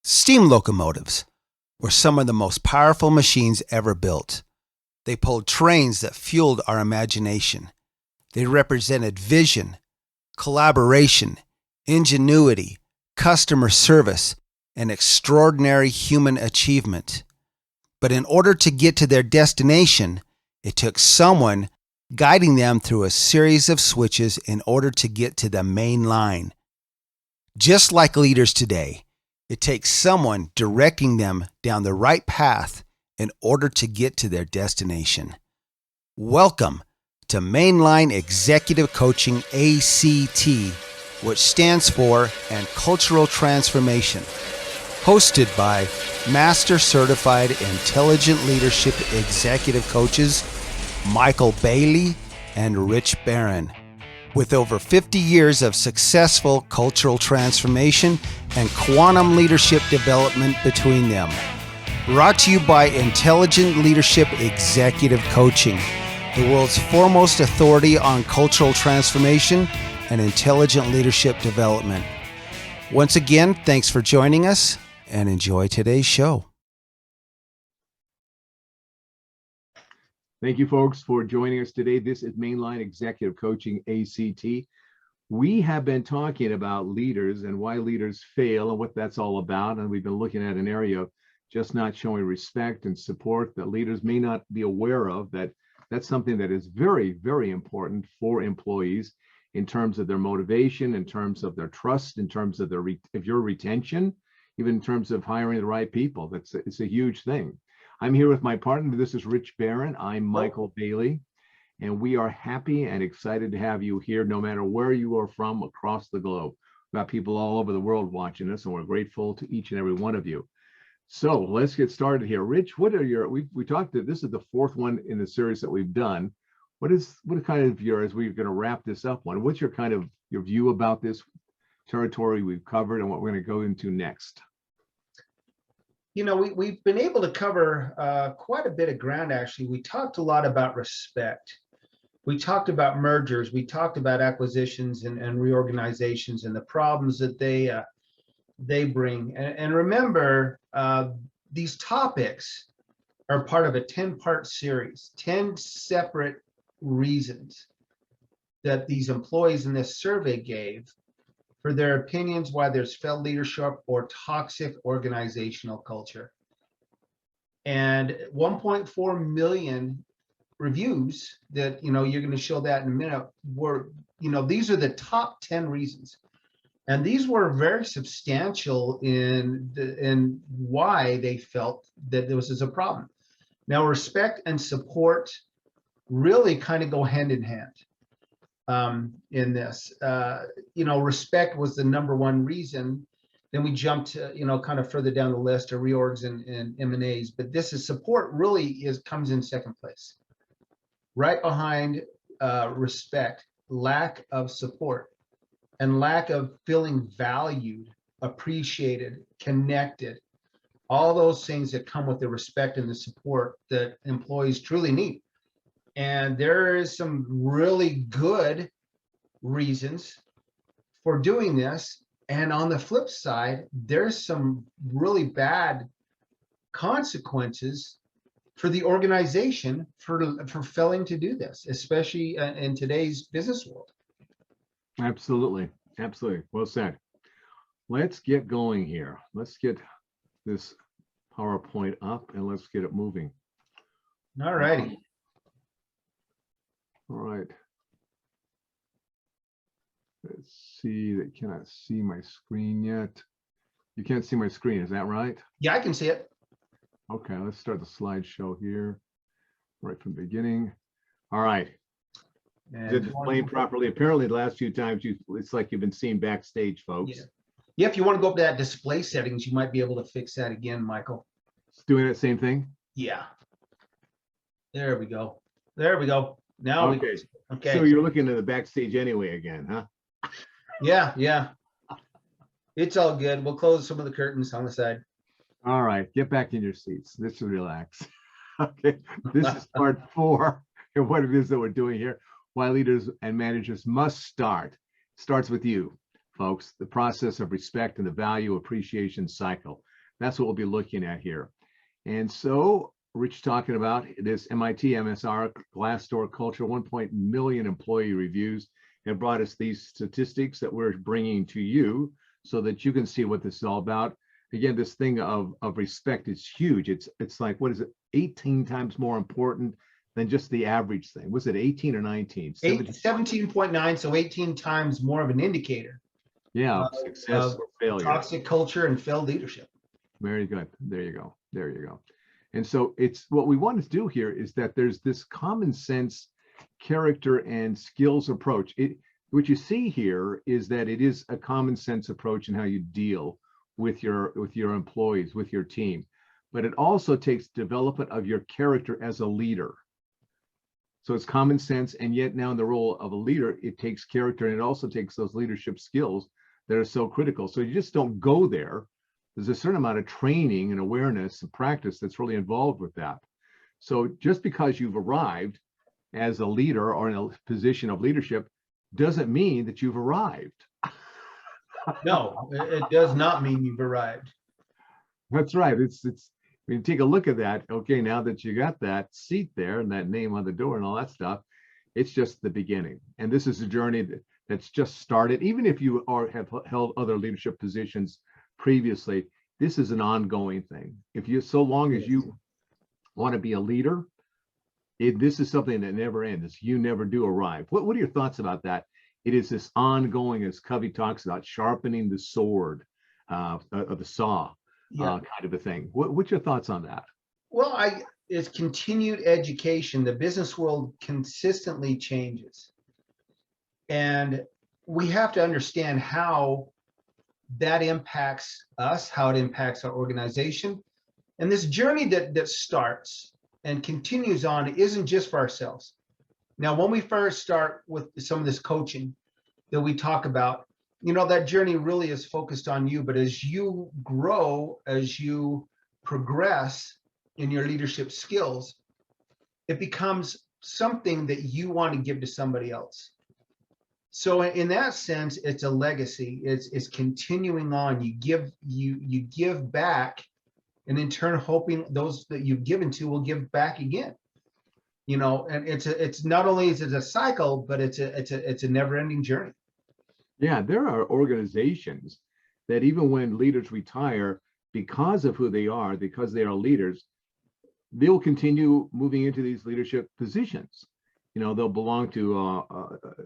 Steam locomotives were some of the most powerful machines ever built. They pulled trains that fueled our imagination. They represented vision, collaboration, ingenuity, customer service, and extraordinary human achievement. But in order to get to their destination, it took someone guiding them through a series of switches in order to get to the main line. Just like leaders today, it takes someone directing them down the right path in order to get to their destination. Welcome to Mainline Executive Coaching ACT, which stands for and Cultural Transformation, hosted by Master Certified Intelligent Leadership Executive Coaches Michael Bailey and Rich Barron, with over 50 years of successful cultural transformation and quantum leadership development between them. Brought to you by Intelligent Leadership Executive Coaching, the world's foremost authority on cultural transformation and intelligent leadership development. Once again, thanks for joining us and enjoy today's show. Thank you, folks, for joining us today. This is Mainline Executive Coaching ACT. We have been talking about leaders and why leaders fail and what that's all about. And we've been looking at an area of just not showing respect and support that leaders may not be aware of. That's something that is very, very important for employees in terms of their motivation, in terms of their trust, in terms of your retention, even in terms of hiring the right people. It's a huge thing. I'm here with my partner. This is Rich Barron. I'm Michael Bailey, and we are happy and excited to have you here, no matter where you are from across the globe. We've got people all over the world watching us, and we're grateful to each and every one of you. So let's get started here. Rich, what are your? We talked. This is the fourth one in the series that we've done. What kind of your? As we're going to wrap this up, what's your view about this territory we've covered and what we're going to go into next? You know, we've been able to cover quite a bit of ground, actually. We talked a lot about respect. We talked about mergers. We talked about acquisitions and reorganizations and the problems that they bring. And remember, these topics are part of a 10-part series, 10 separate reasons that these employees in this survey gave for their opinions why there's failed leadership or toxic organizational culture. And 1.4 million reviews that, you're going to show that in a minute, were, these are the top 10 reasons. And these were very substantial in why they felt that this is a problem. Now, respect and support really kind of go hand in hand. In this, respect was the number one reason. Then we jumped, kind of further down the list to reorgs and M&As. But this is support really comes in second place, right behind respect, lack of support, and lack of feeling valued, appreciated, connected. All those things that come with the respect and the support that employees truly need. And there is some really good reasons for doing this. And on the flip side, there's some really bad consequences for the organization for failing to do this, especially in today's business world. Absolutely. Absolutely. Well said. Let's get going here. Let's get this PowerPoint up and let's get it moving. All righty. All right. Let's see. They cannot see my screen yet. You can't see my screen, is that right? Yeah, I can see it. Okay, let's start the slideshow here right from the beginning. All right. Is it displaying properly? Apparently, the last few times it's like you've been seeing backstage, folks. Yeah, if you want to go up to that display settings, you might be able to fix that again, Michael. It's doing that same thing? Yeah. There we go. There we go. Now okay. Okay. So you're looking at the backstage anyway again, huh? Yeah. It's all good. We'll close some of the curtains on the side. All right, get back in your seats. Let's relax. Okay, this is part 4 of what it is that we're doing here. Why leaders and managers must start. Starts with you, folks. The process of respect and the value appreciation cycle. That's what we'll be looking at here. And so Rich talking about this MIT MSR Glassdoor culture, 1 million employee reviews have brought us these statistics that we're bringing to you so that you can see what this is all about. Again, this thing of respect is huge. It's like, what is it, 18 times more important than just the average thing. Was it 18 or 19? 17.9, so 18 times more of an indicator. Yeah, success or failure. Toxic culture and failed leadership. Very good. There you go. There you go. And so it's what we want to do here is that there's this common sense character and skills approach. What you see here is that it is a common sense approach in how you deal with your employees, with your team. But it also takes development of your character as a leader. So it's common sense, and yet now in the role of a leader, it takes character, and it also takes those leadership skills that are so critical. So you just don't go there. There's a certain amount of training and awareness and practice that's really involved with that. So just because you've arrived as a leader or in a position of leadership doesn't mean that you've arrived. No, it does not mean you've arrived. That's right. It's when you take a look at that, okay, now that you got that seat there and that name on the door and all that stuff, it's just the beginning. And this is a journey that's just started. Even if you have held other leadership positions previously, this is an ongoing thing. So long as you want to be a leader, this is something that never ends. You never do arrive. What are your thoughts about that? It is this ongoing, as Covey talks about, sharpening the sword of the saw. Kind of a thing. What's your thoughts on that? Well, it's continued education. The business world consistently changes. And we have to understand how that impacts us, how it impacts our organization. And this journey that starts and continues on isn't just for ourselves. Now, when we first start with some of this coaching that we talk about, that journey really is focused on you. But as you grow, as you progress in your leadership skills, it becomes something that you want to give to somebody else. So in that sense, it's a legacy. It's continuing on. You give back, and in turn, hoping those that you've given to will give back again. And it's not only is it a cycle, but it's a never-ending journey. Yeah, there are organizations that even when leaders retire, because of who they are, because they are leaders, they'll continue moving into these leadership positions. They'll belong to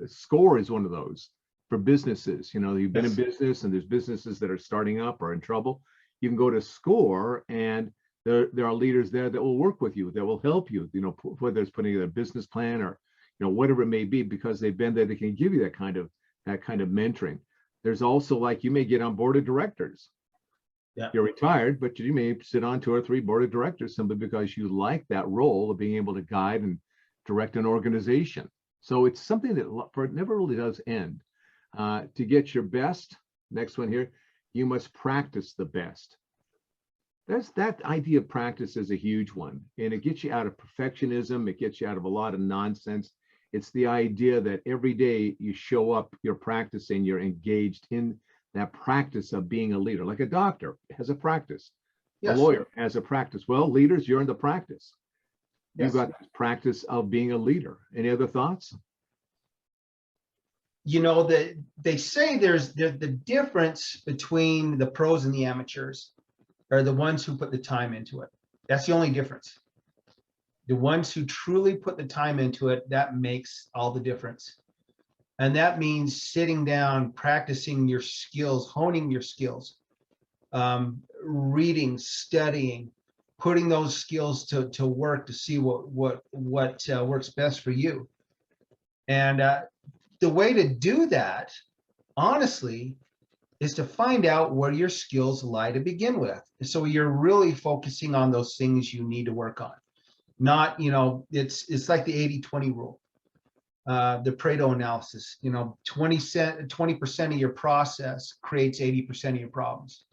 SCORE is one of those for businesses. You've been in business and there's businesses that are starting up or in trouble. You can go to SCORE and there are leaders there that will work with you, that will help you, whether it's putting together a business plan or, whatever it may be, because they've been there, they can give you that kind of mentoring. There's also, like, you may get on board of directors. Yeah. You're retired, but you may sit on 2 or 3 board of directors simply because you like that role of being able to guide and direct an organization. So it's something that never really does end. To get your best, next one here, you must practice the best. That idea of practice is a huge one, and it gets you out of perfectionism. It gets you out of a lot of nonsense. It's the idea that every day you show up, you're practicing, you're engaged in that practice of being a leader. Like a doctor has a practice, yes. A lawyer has a practice. Well, leaders, you're in the practice. Yes. You've got this practice of being a leader. Any other thoughts? They say there's the difference between the pros and the amateurs are the ones who put the time into it. That's the only difference. The ones who truly put the time into it, that makes all the difference. And that means sitting down, practicing your skills, honing your skills, reading, studying, putting those skills to work to see what works best for you. And the way to do that, honestly, is to find out where your skills lie to begin with. So you're really focusing on those things you need to work on. Not, it's like the 80-20 rule, the Pareto analysis. 20% of your process creates 80% of your problems.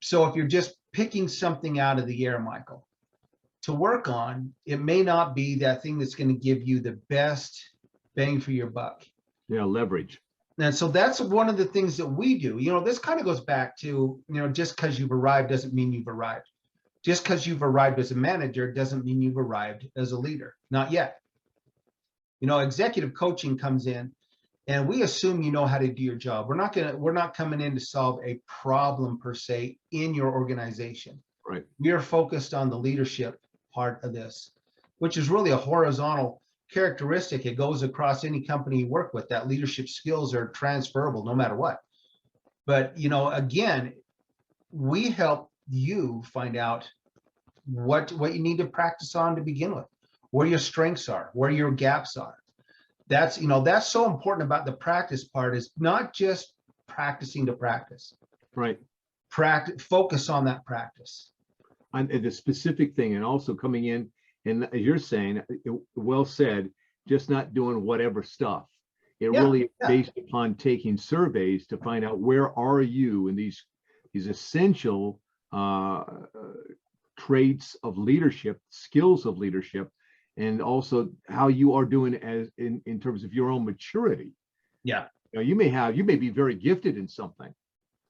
So if you're just picking something out of the air, Michael, to work on, it may not be that thing that's going to give you the best bang for your buck. Yeah, leverage. And so that's one of the things that we do. This kind of goes back to, just because you've arrived doesn't mean you've arrived. Just because you've arrived as a manager doesn't mean you've arrived as a leader. Not yet. Executive coaching comes in and we assume you know how to do your job. We're not coming in to solve a problem per se in your organization. Right. We are focused on the leadership part of this, which is really a horizontal characteristic. It goes across any company you work with. That leadership skills are transferable no matter what. But, again, we help you find out what you need to practice on to begin with, where your strengths are, where your gaps are. That's so important about the practice part, is not just practicing to practice. Right. Focus on that practice. And the specific thing, and also coming in, and as you're saying, well said, just not doing whatever stuff. It really is based upon taking surveys to find out where are you in these essential traits of leadership, skills of leadership, and also how you are doing as in terms of your own maturity. Yeah. You may be very gifted in something,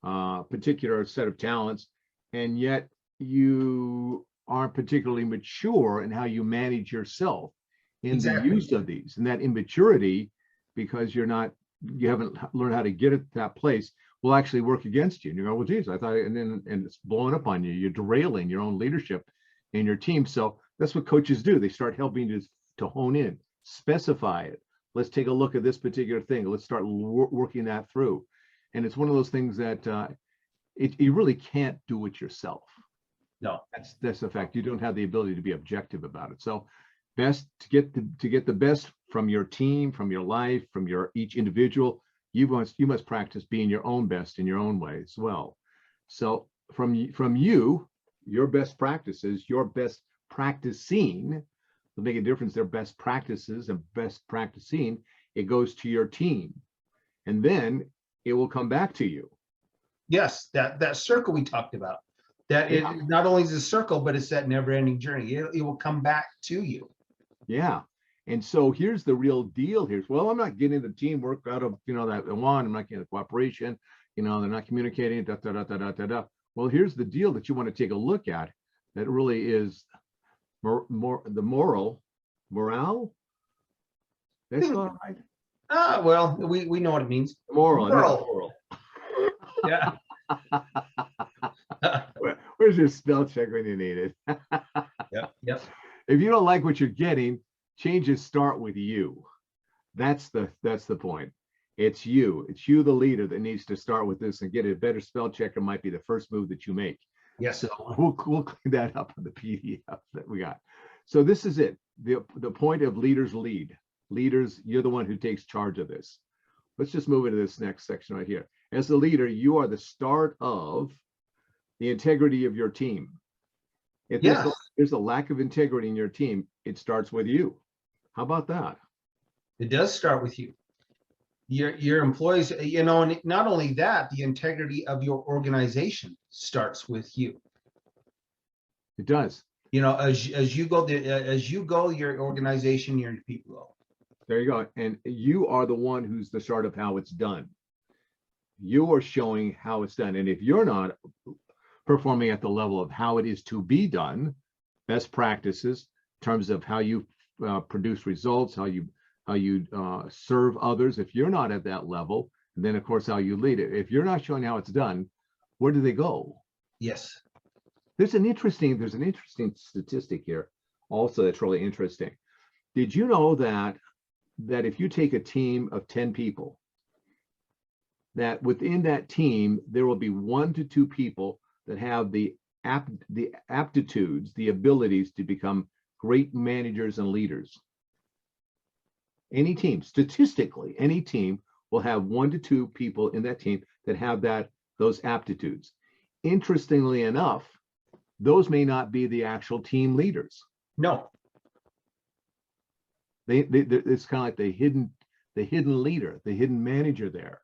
particular set of talents, and yet you aren't particularly mature in how you manage yourself in the use of these. And that immaturity, because you haven't learned how to get at that place, will actually work against you. And you go, well, geez, I thought, and it's blowing up on you. You're derailing your own leadership in your team. So that's what coaches do. They start helping you to hone in, specify it. Let's take a look at this particular thing. Let's start working that through. And it's one of those things that you really can't do it yourself. No, that's the fact. You don't have the ability to be objective about it. So best to get the best from your team, from your life, from each individual, you must practice being your own best in your own way as well. So from you, your best practices, your best practicing will make a difference. Their best practices and best practicing, it goes to your team, and then it will come back to you. Yes, that circle we talked about. That it not only is a circle, but it's that never-ending journey. It will come back to you. Yeah. And so here's the real deal here. Well, I'm not getting the teamwork out of, that I want. I'm not getting the cooperation. They're not communicating. Da, da, da, da, da, da, da. Well, here's the deal that you want to take a look at. That really is the morale. That's all right. Well, we know what it means. Moral. Yeah. Where's your spell check when you need it? Yep. If you don't like what you're getting, changes start with you. That's the point. It's you, the leader, that needs to start with this and get a better spell checker. Might be the first move that you make. Yes. So we'll clean that up on the PDF that we got. So this is it. The point of leaders lead. Leaders, you're the one who takes charge of this. Let's just move into this next section right here. As the leader, you are the start of the integrity of your team. If there's a lack of integrity in your team, it starts with you. How about that? It does start with you. Your employees, and not only that, the integrity of your organization starts with you. It does. As you go, your organization, your people go. There you go. And you are the one who's the start of how it's done. You are showing how it's done. And if you're not performing at the level of how it is to be done, best practices in terms of how you produce results, how you serve others, if you're not at that level, and then of course how you lead it. If you're not showing how it's done, where do they go? Yes. There's an interesting statistic here also that's really interesting. Did you know that if you take a team of 10 people, that within that team there will be 1 to 2 people that have the aptitudes, the abilities to become great managers and leaders? Any team, statistically, any team will have 1 to 2 people in that team that have those aptitudes. Interestingly enough, those may not be the actual team leaders. No. It's kind of like the hidden leader, the hidden manager there.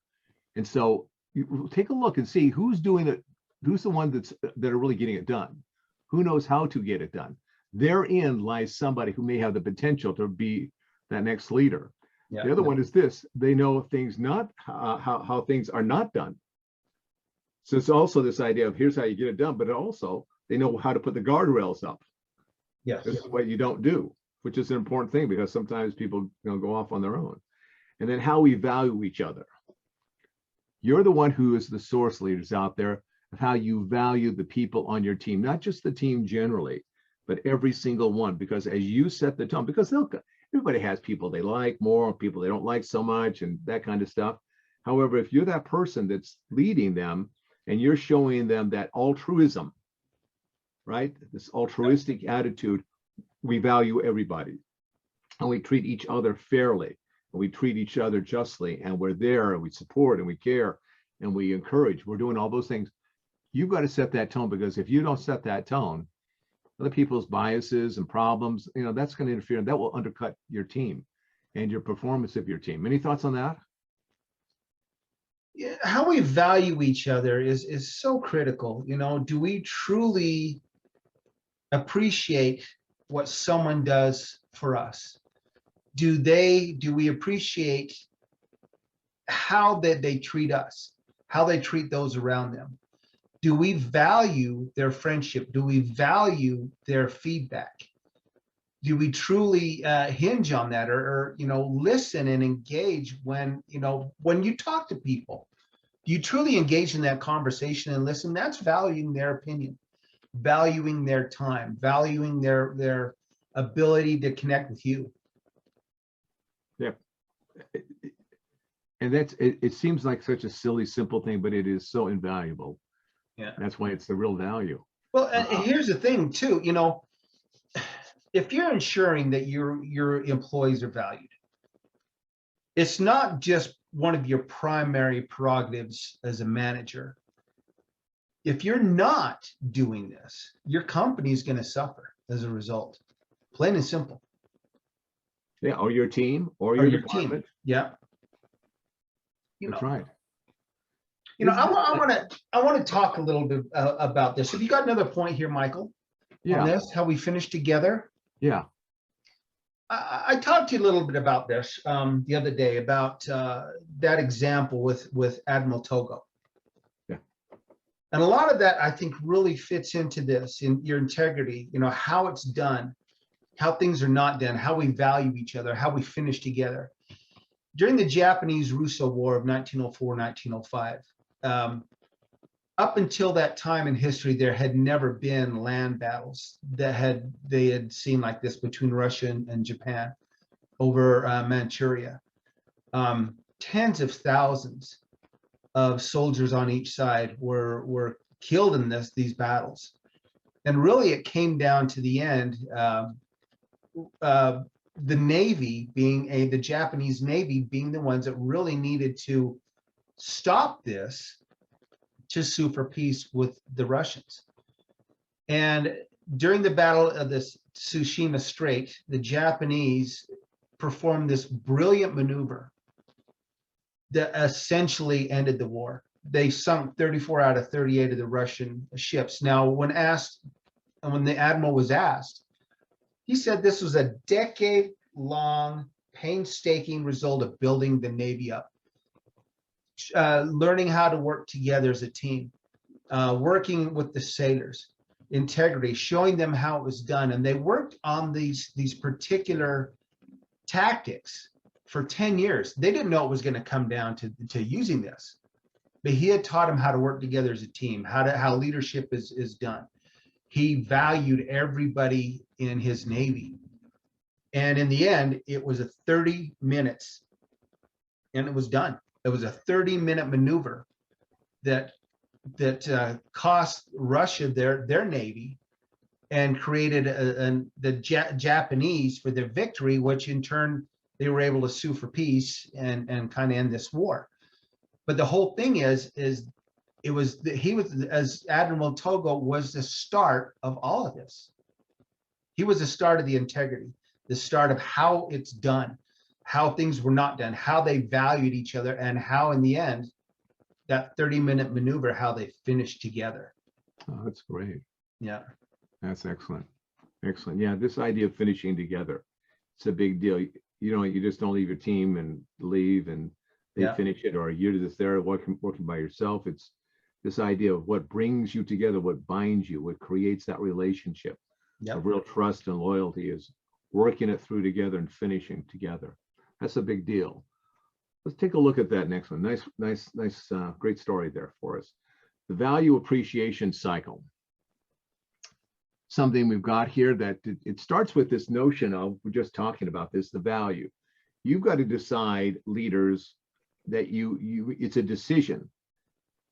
And so you take a look and see who's doing it. Who's the one that are really getting it done? Who knows how to get it done? Therein lies somebody who may have the potential to be that next leader. Yeah. The other one is this: they know things not how things are not done. So it's also this idea of here's how you get it done, but also they know how to put the guardrails up. Yes. This is what you don't do, which is an important thing because sometimes people go off on their own. And then how we value each other. You're the one who is the source, leaders out there, of how you value the people on your team, not just the team generally, but every single one. Because as you set the tone, because everybody has people they like more, people they don't like so much, and that kind of stuff. However, if you're that person that's leading them and you're showing them that altruism, right? This altruistic attitude, we value everybody and we treat each other fairly and we treat each other justly and we're there and we support and we care and we encourage. We're doing all those things. You've got to set that tone, because if you don't set that tone, other people's biases and problems, that's going to interfere, and that will undercut your team and your performance of your team. Any thoughts on that? Yeah, how we value each other is so critical. Do we truly appreciate what someone does for us? Do we appreciate how they treat us, how they treat those around them? Do we value their friendship? Do we value their feedback? Do we truly hinge on that, or listen and engage when you talk to people? Do you truly engage in that conversation and listen? That's valuing their opinion, valuing their time, valuing their ability to connect with you. Yeah. And it seems like such a silly, simple thing, but it is so invaluable. Yeah. That's why it's the real value. Well, and here's the thing too, if you're ensuring that your employees are valued, it's not just one of your primary prerogatives as a manager. If you're not doing this, your company is going to suffer as a result. Plain and simple. Yeah, or your team, or your department. Team. Yeah. That's right. I want to talk a little bit about this. Have you got another point here, Michael? Yeah. On this, how we finish together? Yeah. I talked to you a little bit about this the other day, about that example with Admiral Togo. Yeah. And a lot of that, I think, really fits into this, in your integrity, how it's done, how things are not done, how we value each other, how we finish together. During the Japanese-Russo War of 1904-1905, up until that time in history, there had never been land battles that they had seen like this between Russia and Japan over Manchuria. Tens of thousands of soldiers on each side were killed in these battles, and really it came down to the end. The Navy the Japanese Navy being the ones that really needed to stop this, to sue for peace with the Russians. And during the Battle of the Tsushima Strait, the Japanese performed this brilliant maneuver that essentially ended the war. They sunk 34 out of 38 of the Russian ships. Now, when the admiral was asked, he said this was a decade-long, painstaking result of building the Navy up. Learning how to work together as a team, working with the sailors, integrity, showing them how it was done. And they worked on these particular tactics for 10 years. They didn't know it was going to come down to using this, but he had taught them how to work together as a team, how leadership is done. He valued everybody in his Navy. And in the end, it was 30 minutes and it was done. It was a 30-minute maneuver that cost Russia their Navy and created the Japanese for their victory, which in turn they were able to sue for peace and kind of end this war. But the whole thing is as Admiral Togo was the start of all of this. He was the start of the integrity, the start of how it's done, how things were not done, how they valued each other, and how in the end, that 30-minute maneuver, how they finished together. Oh, that's great. Yeah. That's excellent. Excellent. Yeah, this idea of finishing together. It's a big deal. You just don't leave your team and leave and they Yeah. finish it, or you're just there working by yourself. It's this idea of what brings you together, what binds you, what creates that relationship Yep. of real trust and loyalty is working it through together and finishing together. That's a big deal. Let's take a look at that next one. Nice, great story there for us. The value appreciation cycle. Something we've got here that it starts with this notion of, we're just talking about this, the value. You've got to decide, leaders, that it's a decision.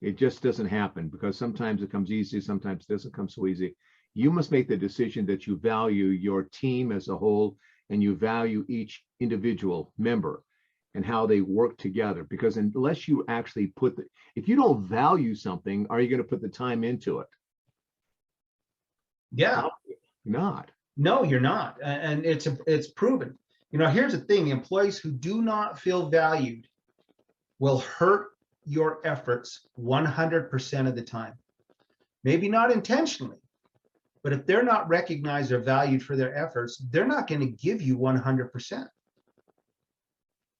It just doesn't happen, because sometimes it comes easy, sometimes it doesn't come so easy. You must make the decision that you value your team as a whole, and you value each individual member and how they work together. Because unless you actually if you don't value something, are you going to put the time into it? Yeah. Not. No, you're not. And it's proven. Here's the thing: employees who do not feel valued will hurt your efforts 100% of the time. Maybe not intentionally, but if they're not recognized or valued for their efforts, they're not going to give you 100%.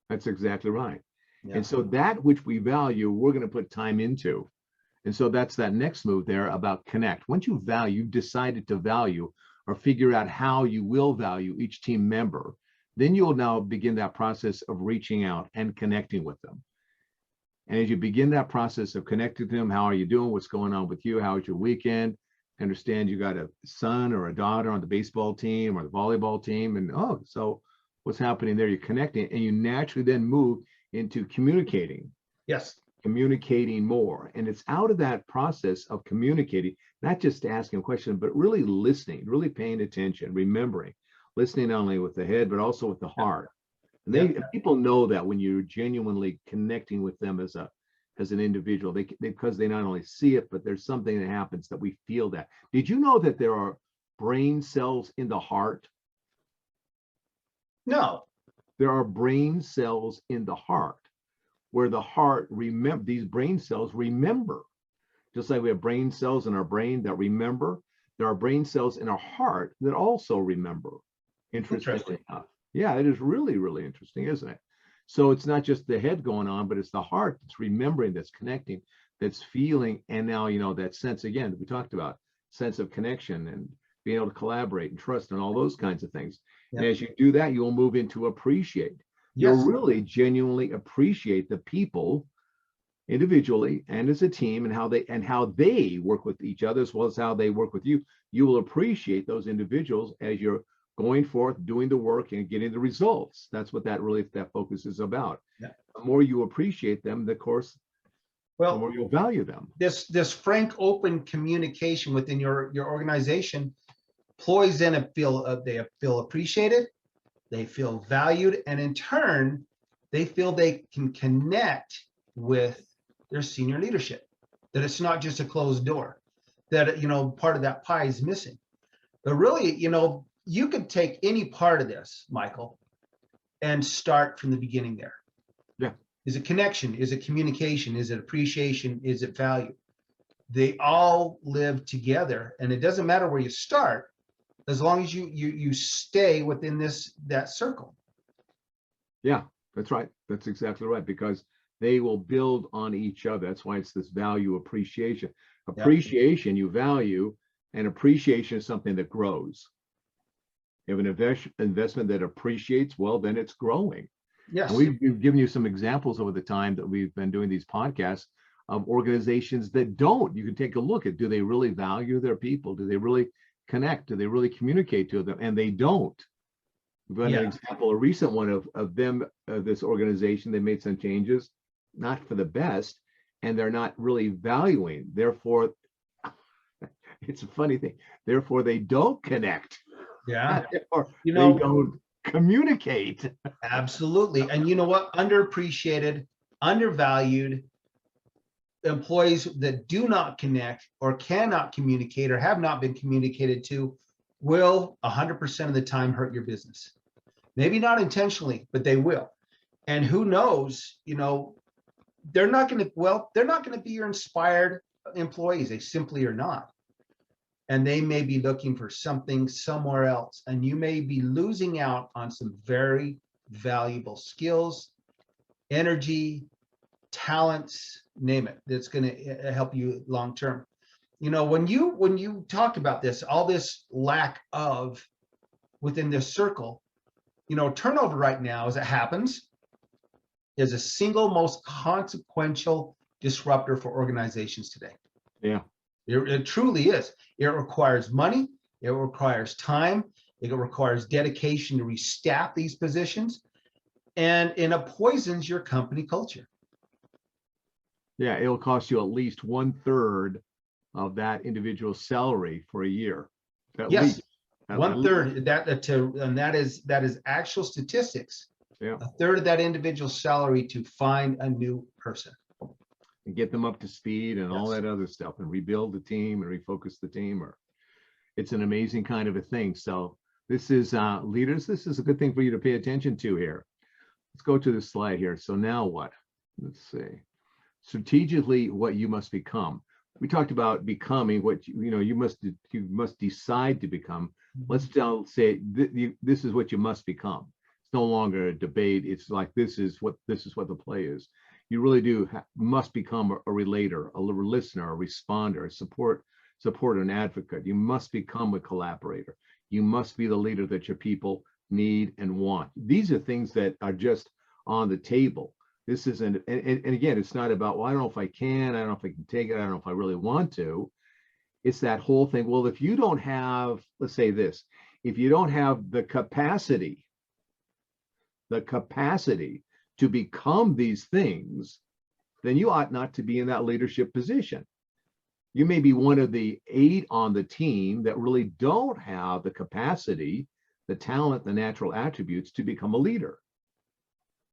That's exactly right. Yeah. And so that which we value, we're going to put time into. And so that's that next move there about connect. Once you value, you've decided to value or figure out how you will value each team member, then you'll now begin that process of reaching out and connecting with them. And as you begin that process of connecting to them, how are you doing? What's going on with you? How was your weekend? I understand you got a son or a daughter on the baseball team or the volleyball team. And so what's happening there? You're connecting, and you naturally then move into communicating. Yes. Communicating more. And it's out of that process of communicating, not just asking a question, but really listening, really paying attention, remembering, listening not only with the head, but also with the heart. And people know that when you're genuinely connecting with them as an individual, because they not only see it, but there's something that happens that we feel that. Did you know that there are brain cells in the heart? No. There are brain cells in the heart, where the heart these brain cells remember. Just like we have brain cells in our brain that remember, there are brain cells in our heart that also remember. Interestingly enough. Yeah, it is really, really interesting, isn't it? So it's not just the head going on, but it's the heart that's remembering, that's connecting, that's feeling. And now, that sense, again, that we talked about, sense of connection and being able to collaborate and trust and all those kinds of things. Yep. And as you do that, you will move into appreciate. Yes. You'll really genuinely appreciate the people individually and as a team, and how they work with each other, as well as how they work with you. You will appreciate those individuals as you're going forth, doing the work and getting the results. That's what that focus is about. Yeah. The more you appreciate them, the more you'll value them. This frank, open communication within your organization, employees then feel appreciated, they feel valued, and in turn, they feel they can connect with their senior leadership. That it's not just a closed door. That part of that pie is missing. But really, you could take any part of this, Michael, and start from the beginning there. Yeah. Is it connection? Is it communication? Is it appreciation? Is it value? They all live together, and it doesn't matter where you start, as long as you stay within that circle. Yeah, that's right. That's exactly right, because they will build on each other. That's why it's this value appreciation. Appreciation, you value, and appreciation is something that grows. You have an investment that appreciates, well, then it's growing. Yes. And we've given you some examples over the time that we've been doing these podcasts of organizations that don't. You can take a look at, do they really value their people? Do they really connect? Do they really communicate to them? And they don't. We've got an example, a recent one of this organization. They made some changes, not for the best, and they're not really valuing. Therefore, it's a funny thing. Therefore, they don't connect. Yeah. Or they don't communicate. Absolutely. And you know what? Underappreciated, undervalued employees that do not connect or cannot communicate or have not been communicated to will 100% of the time hurt your business. Maybe not intentionally, but they will. And who knows, they're not going to be your inspired employees. They simply are not. and they may be looking for something somewhere else, and you may be losing out on some very valuable skills, energy, talents, name it, that's going to help you long term. You know, when you talked about this, all this lack of within this circle, you know, turnover right now, as it happens, is a single most consequential disruptor for organizations today. Yeah. It truly is. It requires money, it requires time, it requires dedication to restaff these positions, and it poisons your company culture. Yeah, it'll cost you at least 1/3 of that individual's salary for a year. At Yes, least. At least. 1/3 and that is actual statistics. Yeah. 1/3 of that individual's salary to find a new person. And get them up to speed and all Yes. that other stuff, and rebuild the team and refocus the team. Or it's an amazing kind of a thing. So this is leaders, this is a good thing for you to pay attention to here. Let's go to the slide here. So now what? Let's see. Strategically, what you must become. We talked about becoming what you must decide to become. Let's now say this is what you must become. It's no longer a debate. It's like this is what the play is. You really must become a relator, a listener, a responder, a support, an advocate. You must become a collaborator. You must be the leader that your people need and want. These are things that are just on the table. This isn't, and again, it's not about, well, I don't know if I can, I don't know if I can take it, I don't know if I really want to. It's that whole thing. Well, if you don't have, let's say this, if you don't have the capacity to become these things, then you ought not to be in that leadership position. You may be one of the 8 on the team that really don't have the capacity, the talent, the natural attributes to become a leader.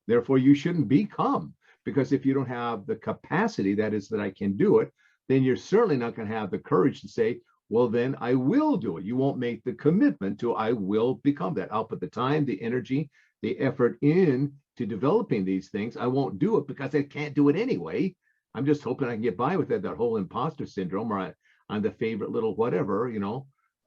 Therefore, you shouldn't become, because if you don't have the capacity, that is, that I can do it, then you're certainly not going to have the courage to say, well, then I will do it. You won't make the commitment to, I will become that. I'll put the time, the energy, the effort in to developing these things. I won't do it because I can't do it anyway. I'm just hoping I can get by with that whole imposter syndrome, or I'm the favorite little whatever,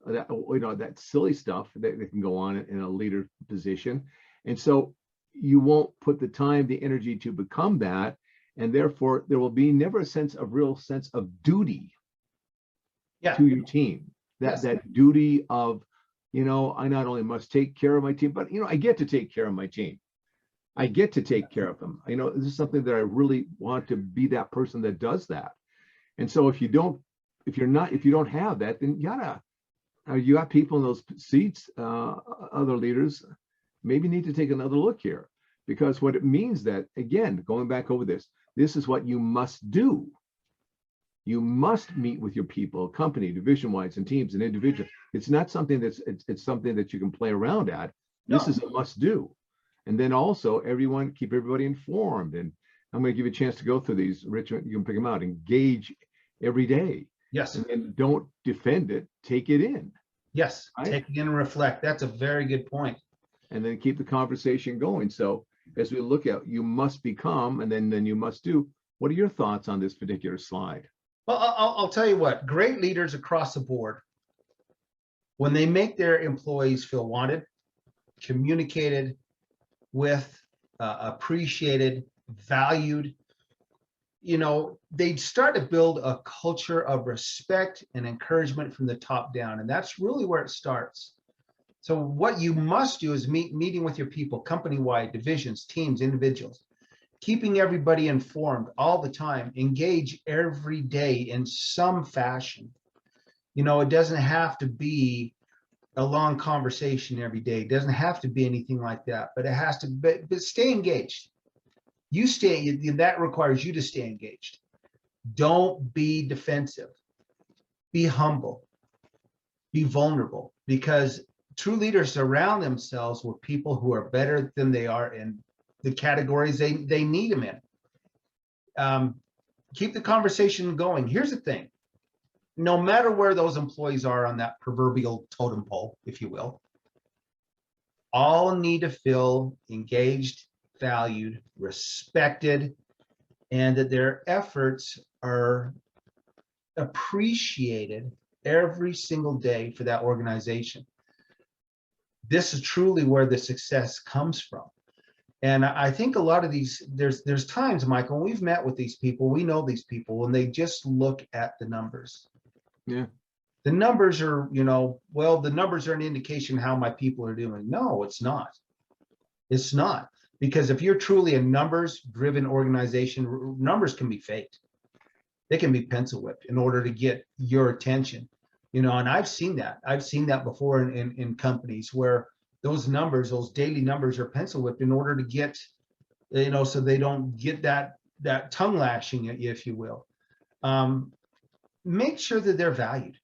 that silly stuff that can go on in a leader position. And so you won't put the time, the energy to become that. And therefore, there will be never a real sense of duty to your team. That duty of, I not only must take care of my team, but, I get to take care of my team. I get to take care of them. This is something that I really want to be that person that does that. And so if you don't have that, then you got people in those seats, other leaders, maybe need to take another look here, because what it means that, again, going back over this is what you must do. You must meet with your people, company, division-wise, and teams and individuals. It's not something it's something that you can play around at. This is a must do. And then also keep everybody informed. And I'm going to give you a chance to go through these, Richard. You can pick them out. Engage every day. Yes. And don't defend it. Take it in. Yes. Right? Take it in and reflect. That's a very good point. And then keep the conversation going. So as we look at, you must become, and then you must do. What are your thoughts on this particular slide? Well, I'll tell you what, great leaders across the board, when they make their employees feel wanted, communicated with, appreciated, valued, they'd start to build a culture of respect and encouragement from the top down. And that's really where it starts. So what you must do is meeting with your people, company-wide, divisions, teams, individuals, keeping everybody informed all the time, engage every day in some fashion. It doesn't have to be a long conversation every day. It doesn't have to be anything like that, but it has to, but stay engaged. That requires you to stay engaged. Don't be defensive. Be humble. Be vulnerable, because true leaders surround themselves with people who are better than they are in the categories they need them in. Keep the conversation going. Here's the thing. No matter where those employees are on that proverbial totem pole, if you will, all need to feel engaged, valued, respected, and that their efforts are appreciated every single day for that organization. This is truly where the success comes from. And I think a lot of these, there's times, Michael, when we've met with these people, we know these people, when they just look at the numbers. Yeah. The numbers are, well, the numbers are an indication how my people are doing. No, it's not. It's not. Because if you're truly a numbers-driven organization, numbers can be faked. They can be pencil whipped in order to get your attention. And I've seen that. I've seen that before in companies where those numbers, those daily numbers are pencil whipped in order to get, so they don't get that tongue lashing at you, if you will. Make sure that they're valued.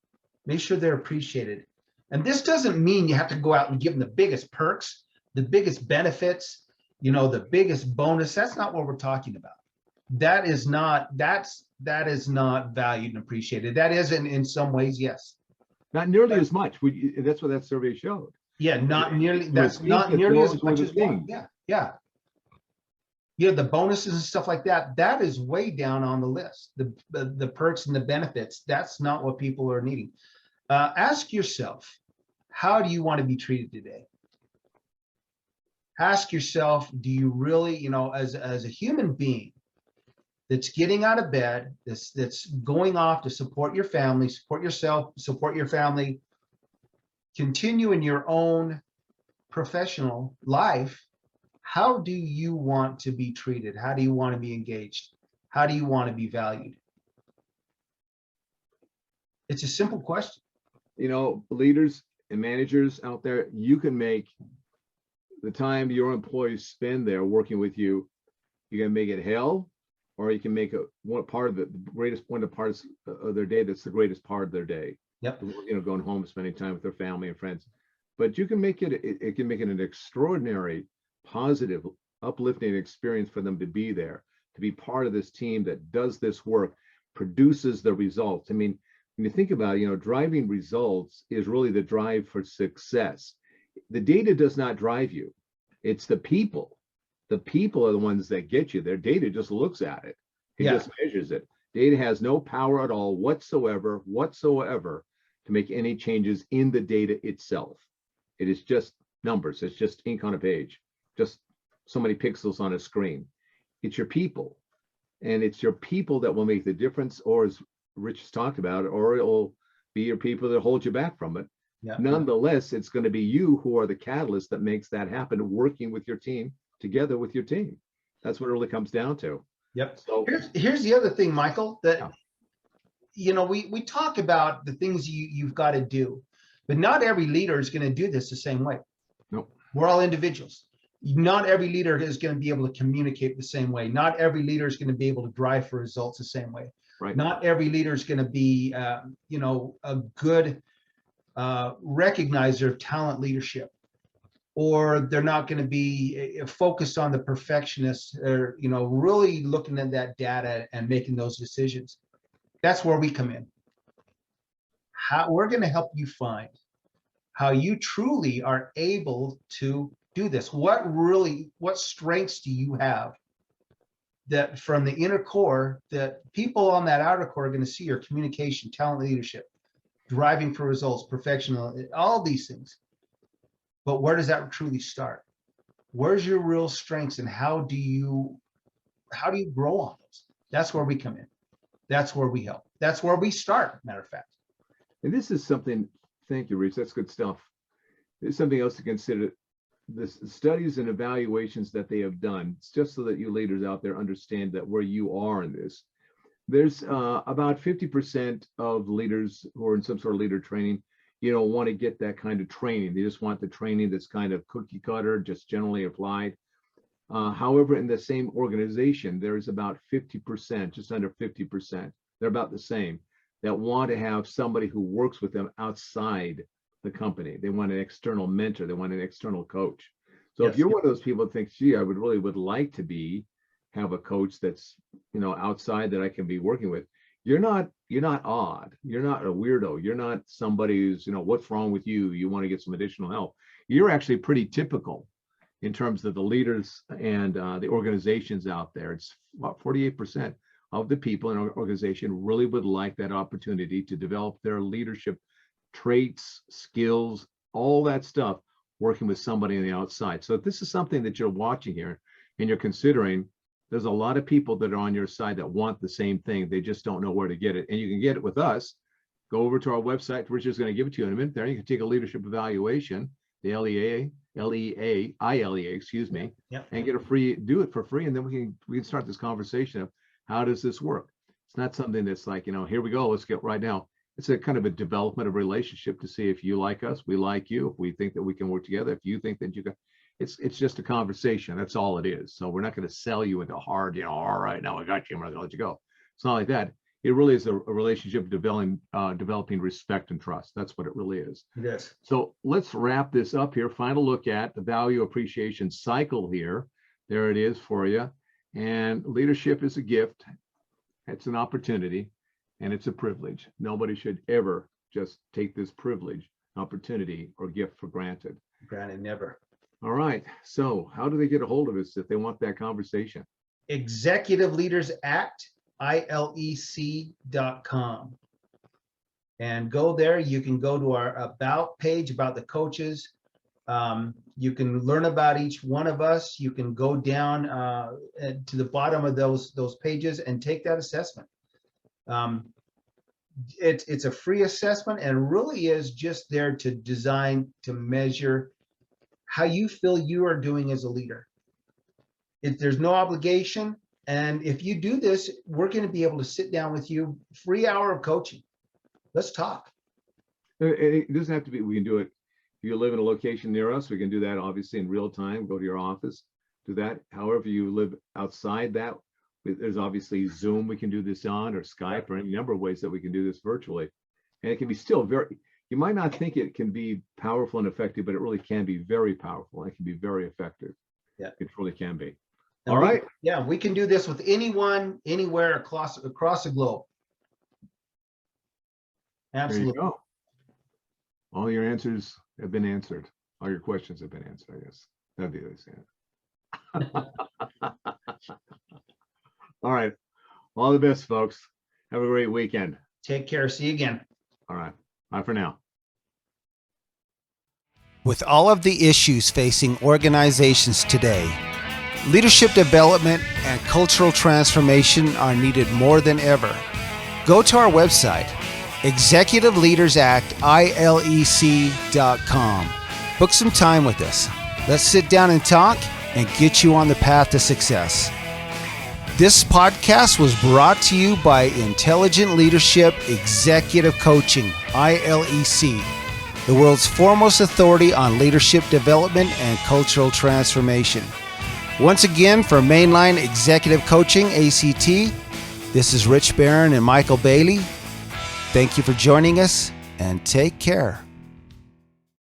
Make sure they're appreciated. And this doesn't mean you have to go out and give them the biggest perks, the biggest benefits, the biggest bonus. That's not what we're talking about. That is not valued and appreciated. That is in some ways, yes. Not nearly as much. That's what that survey showed. Yeah, not nearly. That's not nearly as much as one. Yeah. The bonuses and stuff like that. That is way down on the list. The perks and the benefits. That's not what people are needing. Ask yourself, how do you want to be treated today? Ask yourself, do you really, as a human being that's getting out of bed, that's going off to support your family, support yourself, support your family, continue in your own professional life, how do you want to be treated? How do you want to be engaged? How do you want to be valued? It's a simple question. Leaders and managers out there, you can make the time your employees spend there working with you, you can make it hell, or you can make one of the parts of their day that's the greatest part of their day. Yep. Going home, spending time with their family and friends. But you can make it can make it an extraordinary, positive, uplifting experience for them to be there, to be part of this team that does this work, produces the results. I mean, when you think about it, driving results is really the drive for success. The data does not drive you. It's the people. The people are the ones that get you. Their data just looks at it. It just measures it. Data has no power at all whatsoever to make any changes in the data itself. It is just numbers. It's just ink on a page, just so many pixels on a screen. It's your people. And it's your people that will make the difference, or as Rich has talked about, or it will be your people that hold you back from it. Yeah. Nonetheless, it's going to be you who are the catalyst that makes that happen, working with your team, together with your team. That's what it really comes down to. Yep. So here's the other thing, Michael, that we talk about the things you've got to do, but not every leader is going to do this the same way. Nope. We're all individuals. Not every leader is going to be able to communicate the same way. Not every leader is going to be able to drive for results the same way. Right. Not every leader is going to be a good recognizer of talent leadership, or they're not going to be focused on the perfectionist, or really looking at that data and making those decisions. That's where we come in. We're going to help you find how you truly are able to do this. What strengths do you have that from the inner core that people on that outer core are going to see? Your communication, talent, leadership, driving for results, perfectional, all these things. But where does that truly start? Where's your real strengths, and how do you grow on those? That's where we come in. That's where we help. That's where we start, matter of fact. And this is something, thank you, Rich, that's good stuff. There's something else to consider. The studies and evaluations that they have done, just so that you leaders out there understand that where you are in this. There's about 50% of leaders who are in some sort of leader training, want to get that kind of training. They just want the training that's kind of cookie cutter, just generally applied. However, in the same organization, there's about 50%, just under 50%, they're about the same, that want to have somebody who works with them outside the company. They want an external mentor. They want an external coach. So if you're one of those people that thinks, gee, I would like to have a coach that's, outside that I can be working with, you're not odd. You're not a weirdo. You're not somebody who's, what's wrong with you? You want to get some additional help. You're actually pretty typical in terms of the leaders and the organizations out there. It's about 48% of the people in our organization really would like that opportunity to develop their leadership traits, skills, all that stuff, working with somebody on the outside. So if this is something that you're watching here and you're considering, there's a lot of people that are on your side that want the same thing. They just don't know where to get it. And you can get it with us. Go over to our website. Richard's going to give it to you in a minute there. You can take a leadership evaluation, the LEAILEA, excuse me, and get a free, do it for free. And then we can start this conversation of how does this work? It's not something that's like, here we go, let's get right now. It's a kind of a development of relationship to see if you like us, we like you, if we think that we can work together, if you think that you can. It's just a conversation. That's all it is. So we're not going to sell you into hard, all right, now I got you, I'm going to let you go. It's not like that. It really is a relationship developing respect and trust. That's what it really is. Yes. So let's wrap this up here. Final look at the value appreciation cycle here. There it is for you. And leadership is a gift. It's an opportunity, and it's a privilege. Nobody should ever just take this privilege, opportunity, or gift for granted. Granted, never. All right. So how do they get a hold of us if they want that conversation? Executive Leaders Act, ILEC.com. And go there. You can go to our about page about the coaches. You can learn about each one of us. You can go down to the bottom of those pages and take that assessment. It's a free assessment and really is just there to design, to measure how you feel you are doing as a leader. There's no obligation. And if you do this, we're going to be able to sit down with you, free hour of coaching. Let's talk. It doesn't have to be, we can do it. If you live in a location near us, we can do that obviously in real time. Go to your office, do that. However, you live outside that, there's obviously Zoom we can do this on, or Skype, or any number of ways that we can do this virtually. And it can be still you might not think it can be powerful and effective, but it really can be very powerful. It can be very effective. Yeah, it really can be. And all right. Yeah, we can do this with anyone, anywhere across the globe. Absolutely. There you go. All your answers have been answered. All your questions have been answered, I guess. That'd be the same. All right. All the best, folks. Have a great weekend. Take care. See you again. All right. Bye for now. With all of the issues facing organizations today, leadership development and cultural transformation are needed more than ever. Go to our website, Executive Leaders Act, ILEC.com. Book some time with us. Let's sit down and talk and get you on the path to success. This podcast was brought to you by Intelligent Leadership Executive Coaching, ILEC, the world's foremost authority on leadership development and cultural transformation. Once again, for Mainline Executive Coaching ACT, this is Rich Barron and Michael Bailey. Thank you for joining us, and take care.